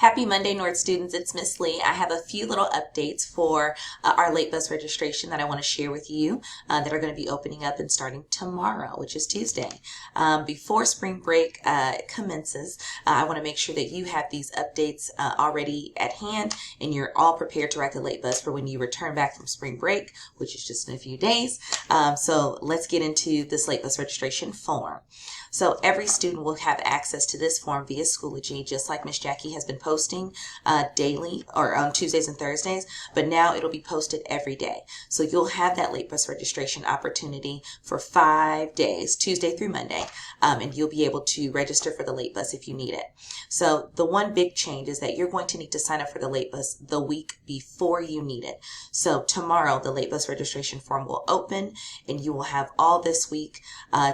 Happy Monday, North students. It's Miss Lee. I have a few little updates for our late bus registration that I want to share with you that are going to be opening up and starting tomorrow, which is Tuesday. Before spring break commences, I want to make sure that you have these updates already at hand and you're all prepared to ride the late bus for when you return back from spring break, which is just in a few days. So let's get into this late bus registration form. So every student will have access to this form via Schoology, just like Miss Jackie has been posting daily or on Tuesdays and Thursdays, but now it'll be posted every day. So you'll have that late bus registration opportunity for 5 days, Tuesday through Monday, and you'll be able to register for the late bus if you need it. So the one big change is that you're going to need to sign up for the late bus the week before you need it. So tomorrow the late bus registration form will open and you will have all this week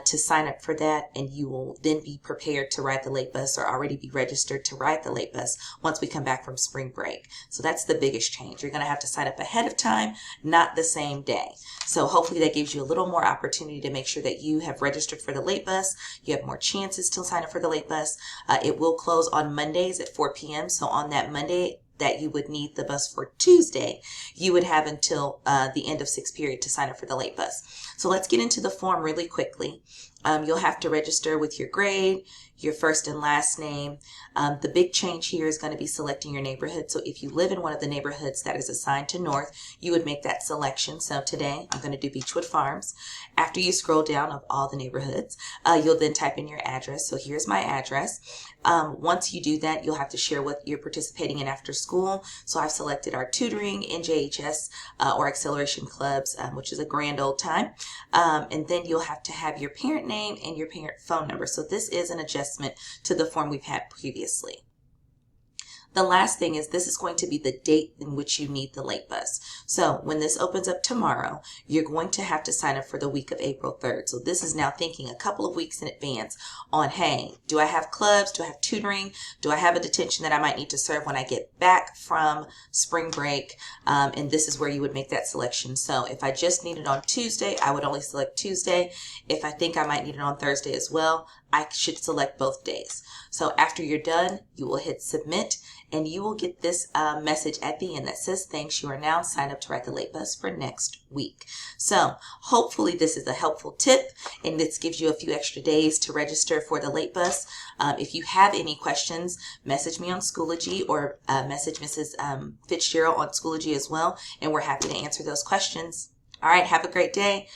to sign up for that, and you will then be prepared to ride the late bus or already be registered to ride the late bus once we come back from spring break. So that's the biggest change. You're going to have to sign up ahead of time, not the same day. So hopefully that gives you a little more opportunity to make sure that you have registered for the late bus. You have more chances to sign up for the late bus. It will close on Mondays at 4 p.m. So on that Monday that you would need the bus for Tuesday, you would have until the end of 6th period to sign up for the late bus. So let's get into the form really quickly. You'll have to register with your grade, your first and last name. The big change here is going to be selecting your neighborhood. So if you live in one of the neighborhoods that is assigned to North, you would make that selection. So today I'm going to do Beechwood Farms. After you scroll down of all the neighborhoods, you'll then type in your address. So here's my address. Once you do that, you'll have to share what you're participating in after school. So I've selected our tutoring, NJHS, or acceleration clubs, which is a grand old time. And then you'll have to have your parent name and your parent phone number. So this is an adjustment to the form we've had previously. The last thing is this is going to be the date in which you need the late bus. So when this opens up tomorrow, you're going to have to sign up for the week of April 3rd. So this is now thinking a couple of weeks in advance on, hey, do I have clubs? Do I have tutoring? Do I have a detention that I might need to serve when I get back from spring break? And this is where you would make that selection. So if I just need it on Tuesday, I would only select Tuesday. If I think I might need it on Thursday as well, I should select both days. So after you're done, you will hit submit and you will get this message at the end that says, thanks, you are now signed up to ride the late bus for next week. So hopefully this is a helpful tip and this gives you a few extra days to register for the late bus. If you have any questions, message me on Schoology or message Mrs. Fitzgerald on Schoology as well, and we're happy to answer those questions. All right, have a great day.